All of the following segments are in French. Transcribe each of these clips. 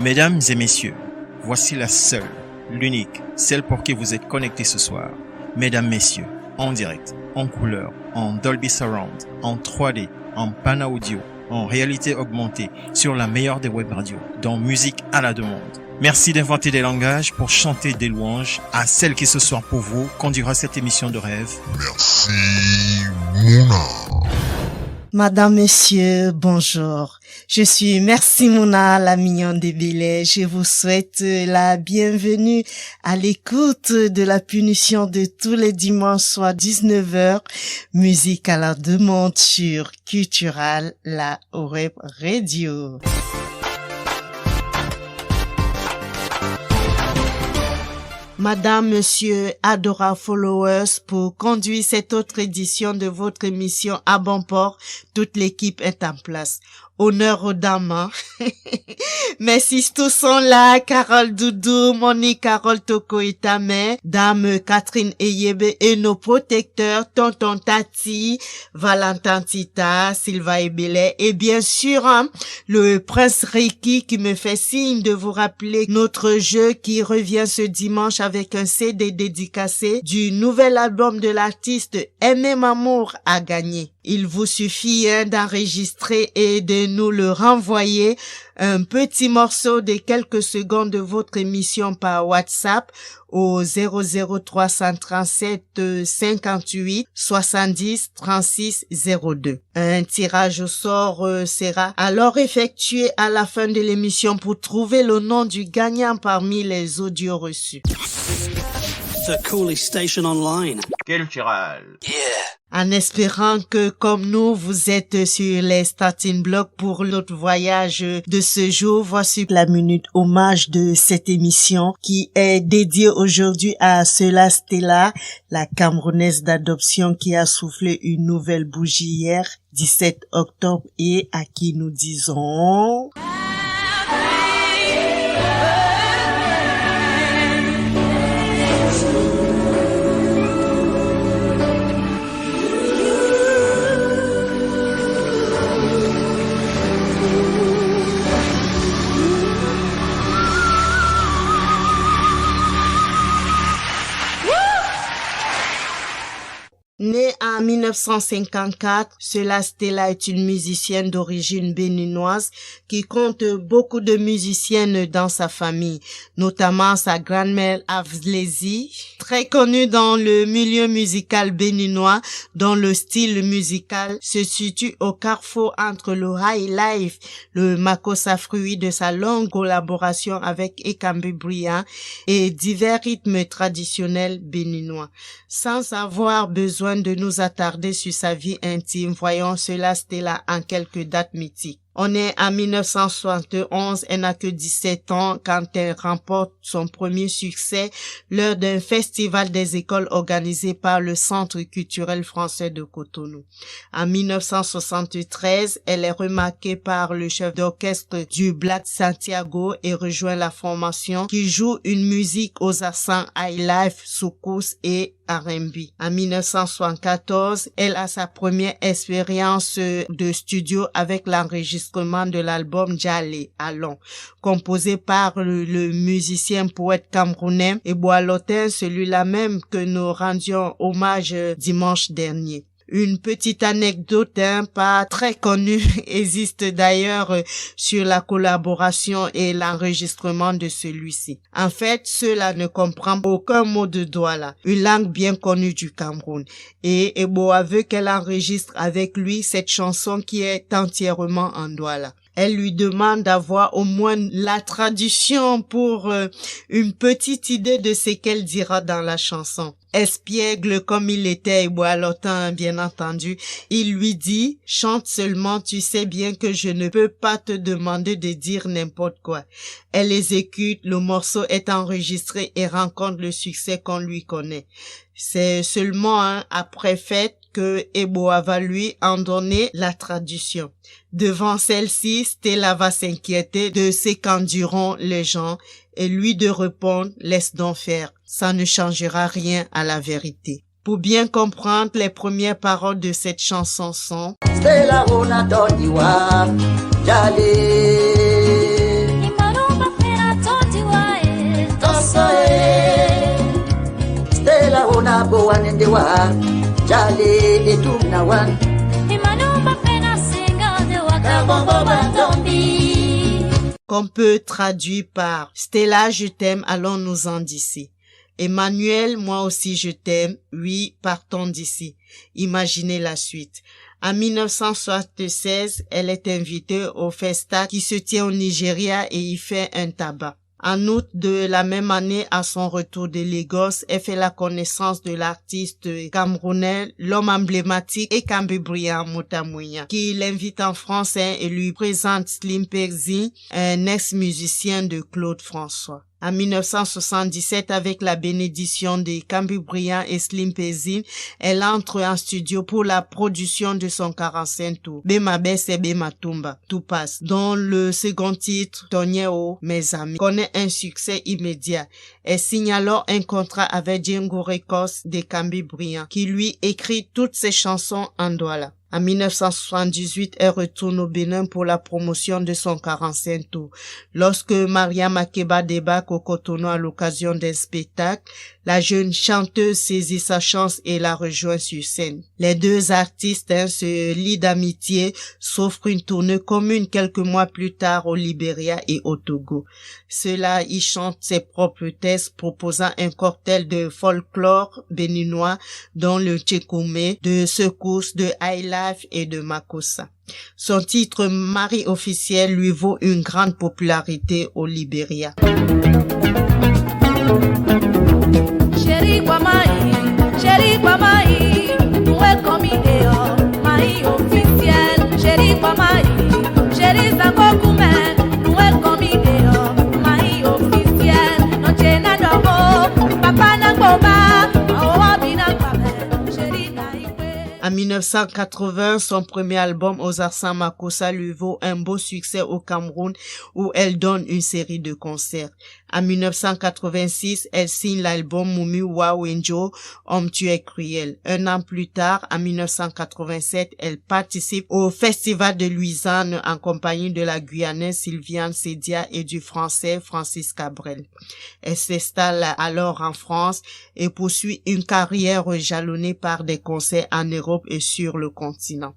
Mesdames et messieurs, voici la seule, l'unique, celle pour qui vous êtes connectés ce soir. Mesdames, messieurs, en direct, en couleur, en Dolby Surround, en 3D, en pan audio, en réalité augmentée, sur la meilleure des web radios, dans musique à la demande. Merci d'inventer des langages pour chanter des louanges à celle qui ce soir pour vous conduira cette émission de rêve. Merci, Mouna. Madame, Monsieur, bonjour. Je suis Merci Mouna, la mignonne des Bélets. Je vous souhaite la bienvenue à l'écoute de la punition de tous les dimanches soir 19h. Musique à la demande sur Cultural, la web radio. Madame, Monsieur, adorables followers, pour conduire cette autre édition de votre émission à bon port, toute l'équipe est en place. Honneur aux dames, hein? Merci, tous sont là. Carole Doudou, Monique, Carole Toko et Tamé, Dame Catherine Eyebe et nos protecteurs, Tonton Tati, Valentin Tita, Sylvain Ebele et bien sûr, hein, le Prince Ricky qui me fait signe de vous rappeler notre jeu qui revient ce dimanche avec un CD dédicacé du nouvel album de l'artiste Aimé Mamour à gagner. Il vous suffit d'enregistrer et de nous le renvoyer, un petit morceau de quelques secondes de votre émission par WhatsApp au 00337 58 70 36 02. Un tirage au sort sera alors effectué à la fin de l'émission pour trouver le nom du gagnant parmi les audios reçus. The coolest station online. Cultural. Yeah. En espérant que, comme nous, vous êtes sur les starting blocks pour notre voyage de ce jour, voici la minute hommage de cette émission qui est dédiée aujourd'hui à Selah Stella, la Camerounaise d'adoption qui a soufflé une nouvelle bougie hier, 17 octobre, et à qui nous disons... Née en 1954, Selah Stella est une musicienne d'origine béninoise qui compte beaucoup de musiciennes dans sa famille, notamment sa grand-mère Avlezi, très connue dans le milieu musical béninois, dont le style musical se situe au carrefour entre le high life, le makossa fruit de sa longue collaboration avec Ekambi Briand et divers rythmes traditionnels béninois. Sans avoir besoin de nous attarder sur sa vie intime, voyons Selah Stella en quelques dates mythiques. On est en 1971, elle n'a que 17 ans quand elle remporte son premier succès lors d'un festival des écoles organisé par le Centre culturel français de Cotonou. En 1973, elle est remarquée par le chef d'orchestre du Black Santiago et rejoint la formation qui joue une musique aux accents high life, soukous et R&B. En 1974, elle a sa première expérience de studio avec l'enregistrement de l'album Djalé Allons, composé par le musicien poète camerounais et Boalotin, celui-là même que nous rendions hommage dimanche dernier. Une petite anecdote pas très connue existe d'ailleurs sur la collaboration et l'enregistrement de celui-ci. En fait, cela ne comprend aucun mot de Douala, une langue bien connue du Cameroun. Et Eboa veut qu'elle enregistre avec lui cette chanson qui est entièrement en Douala. Elle lui demande d'avoir au moins la traduction pour une petite idée de ce qu'elle dira dans la chanson. Espiègle comme il était et boilotin, bien entendu, il lui dit « Chante seulement, tu sais bien que je ne peux pas te demander de dire n'importe quoi. » Elle exécute, le morceau est enregistré et rencontre le succès qu'on lui connaît. C'est seulement après fête que Eboa va lui en donner la traduction. Devant celle-ci, Stella va s'inquiéter de ce qu'endureront les gens et lui de répondre « Laisse donc faire, ça ne changera rien à la vérité ». Pour bien comprendre, les premières paroles de cette chanson sont Stella Babo wanendewa Jale etu na wan Qu'on peut traduire par Stella, je t'aime, allons-nous-en d'ici. Emmanuel, moi aussi je t'aime, oui, partons d'ici. Imaginez la suite. En 1976, elle est invitée au Festa qui se tient au Nigeria et y fait un tabac. En août de la même année, à son retour de Lagos, elle fait la connaissance de l'artiste camerounais, l'homme emblématique et cambébrien Mota Mouya, qui l'invite en France et lui présente Slim Perzi, un ex-musicien de Claude François. En 1977, avec la bénédiction de Cambi Briand et Slim Perzi, elle entre en studio pour la production de son 45 tours, Bema Besse et Bema Tumba, Tout passe, dont le second titre, Tonyeo, Mes amis, connaît un succès immédiat. Elle signe alors un contrat avec Django Records de Cambi Briand, qui lui écrit toutes ses chansons en douala. En 1978, elle retourne au Bénin pour la promotion de son 45 tours. Lorsque Maria Makeba débarque au Cotonou à l'occasion d'un spectacle, la jeune chanteuse saisit sa chance et la rejoint sur scène. Les deux artistes se lient d'amitié, s'offrent une tournée commune quelques mois plus tard au Libéria et au Togo. Cela y chante ses propres textes proposant un cocktail de folklore béninois dont le tchekoumé, de secousses, de highlife et de makossa. Son titre mari officiel lui vaut une grande popularité au Libéria. Chérie Kwamai, où est commis dehors, mari officiel. Chérie Kwamai, chérie Zangokume, où est commis dehors, mari officiel. Non tena dogo, papa na koba, awa bina kwabe, chérie naïwe. En 1980, son premier album Ozarsan Makossa lui vaut un beau succès au Cameroun où elle donne une série de concerts. En 1986, elle signe l'album Mumi Wawenjo, Homme tu es cruel. Un an plus tard, en 1987, elle participe au Festival de Louisiane en compagnie de la Guyanaise Sylviane Sedia et du Français Francis Cabrel. Elle s'installe alors en France et poursuit une carrière jalonnée par des concerts en Europe et sur le continent.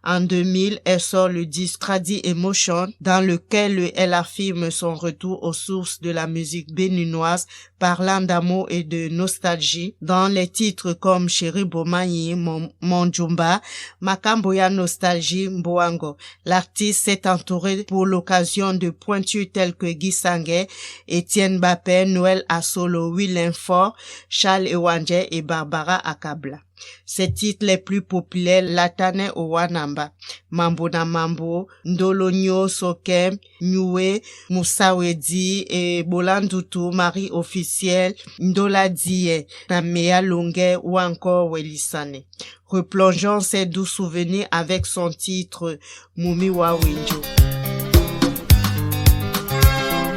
En 2000, elle sort le disque Tradi Emotion dans lequel elle affirme son retour aux sources de la musique béninoise parlant d'amour et de nostalgie dans les titres comme Chéri Bomayi, Monjumba, Makamboya Nostalgie, Mboango. L'artiste s'est entouré pour l'occasion de pointures telles que Guy Sanguet, Étienne Bapé, Noël Assolo, Willem Fort, Charles Ewanje et Barbara Akabla. Ses titres les plus populaires, Latane Owanamba, Mambo na Mambo, Ndolonyo Sokem, Nyue, Moussawedi et Bolandutu, Marie officielle, Ndola Die, Namea Longue ou encore Welisane. Replongeons ces doux souvenirs avec son titre Mumi Wawenjo.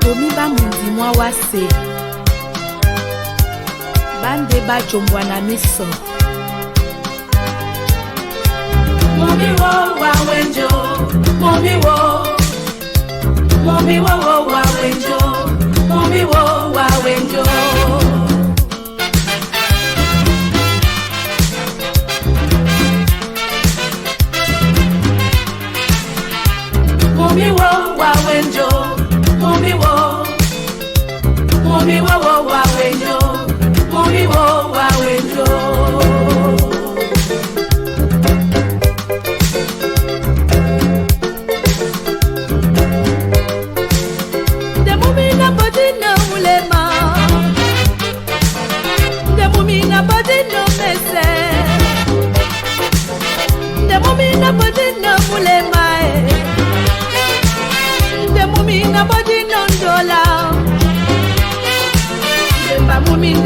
Omiba mundi mwa wase Bande ba jombwana miso Mumi wo wawenjo Mumi wo wawenjo Mumi wo wawenjo Mumi wo wawenjo Mumi wo wawenjo Mumi wo wawenjo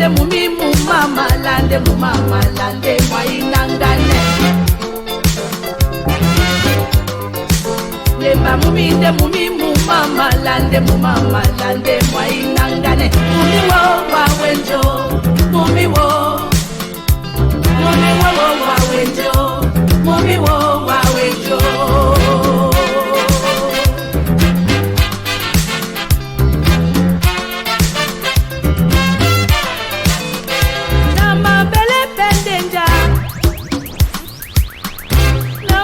Mumi mu mama lande mwainangane Lemba mumi mu mama lande mwainangane Mumi wo wawenjo Mumi wo wawenjo Mumi wo wawenjo Bele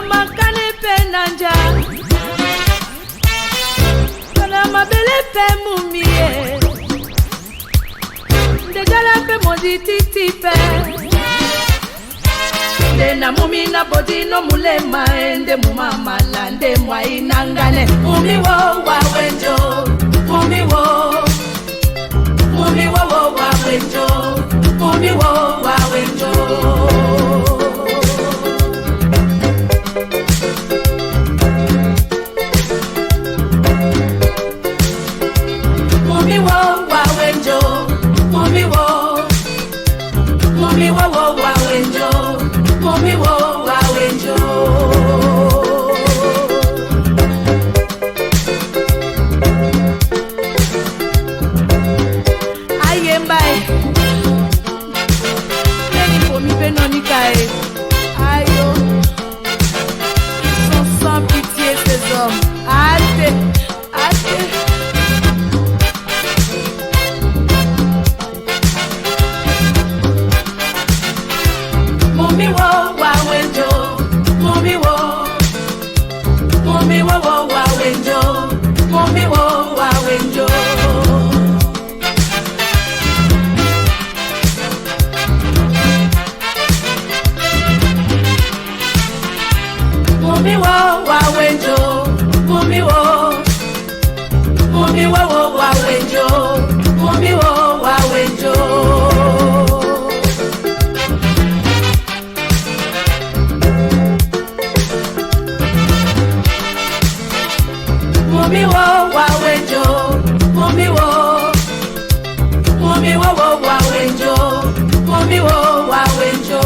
makane pe nanja Kona mabele pe mumie Ndegala pe modi titi pe Nde na mumi na bodi no mulema Ende mumama lande mwa inangane Mumi wo wa wenjo Mumi wo wa wenjo Mumi wo wa wenjo Mumi wo wa wenjo Mumi wo wa wenjo Mumi wo wa wenjo Ayembai Neni pomi penonikae Ayo Ils sont sans pitié ces hommes Ate Mumi wo wa wenjo Mumi wo wa wenjo Mumi wo wa wenjo Mumi wo wa wenjo Mumi wo wa wenjo Mumi wo wa wenjo Mumi wo wa wenjo Mumi wo wa wenjo Mumi wo wa wenjo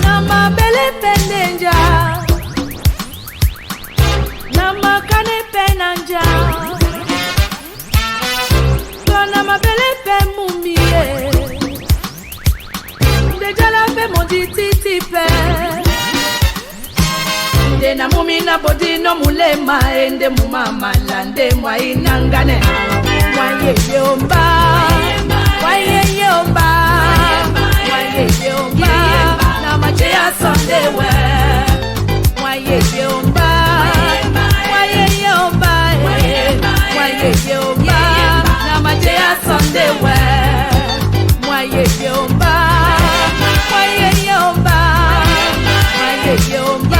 Nama bele pendenja Nama kane penanja Nama bele pe mumie Ndejala pe modi titi pe Nde na mumi na bodi no mulema Ende mumama lande mwa inangane Mwaye yomba Mwaye yomba Mwaye yomba Na mache ya sondewe Mwaye yomba Mwaye yomba Mwaye yomba Na mache ya sondewe Mwaye yomba Mwaye yomba Mwaye yomba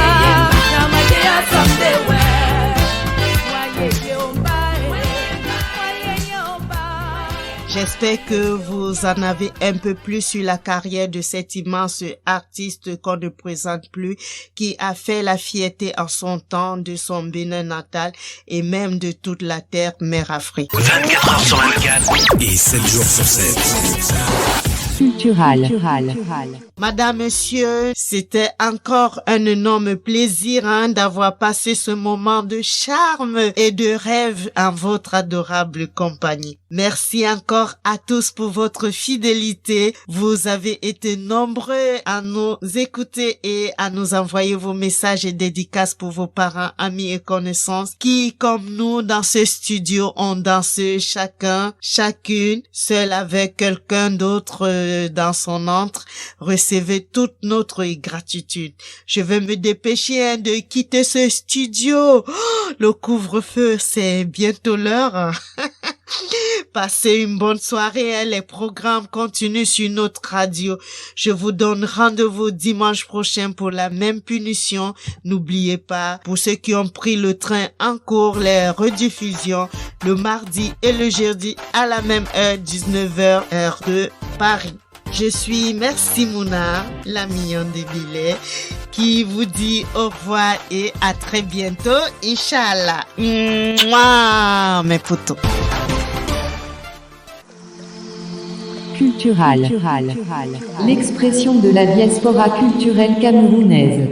J'espère que vous en avez un peu plus sur la carrière de cet immense artiste qu'on ne présente plus, qui a fait la fierté en son temps de son Bénin natal et même de toute la terre mère Afrique. 24 heures sur 24 et 7 jours sur 7. Cultural. Madame, monsieur, c'était encore un énorme plaisir d'avoir passé ce moment de charme et de rêve en votre adorable compagnie. Merci encore à tous pour votre fidélité. Vous avez été nombreux à nous écouter et à nous envoyer vos messages et dédicaces pour vos parents, amis et connaissances qui, comme nous, dans ce studio, ont dansé chacune, seul avec quelqu'un d'autre dans son antre. Recevez toute notre gratitude. Je vais me dépêcher de quitter ce studio. Le couvre-feu, c'est bientôt l'heure. Passez une bonne soirée. Les programmes continuent sur notre radio. Je vous donne rendez-vous dimanche prochain pour la même punition. N'oubliez pas, pour ceux qui ont pris le train en cours, les rediffusions le mardi et le jeudi à la même heure, 19h, heure de Paris. Je suis Merci Mouna, la mignonne des billets, qui vous dit au revoir et à très bientôt, Inch'Allah. Mouah, mes potos. Cultural. L'expression de la diaspora culturelle camerounaise.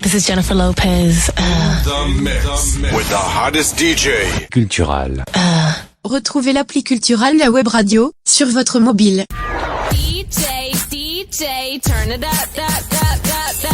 This is Jennifer Lopez. The mix with the hottest DJ. Cultural. Retrouvez l'appli Cultural, la web radio, sur votre mobile. DJ, turn it up.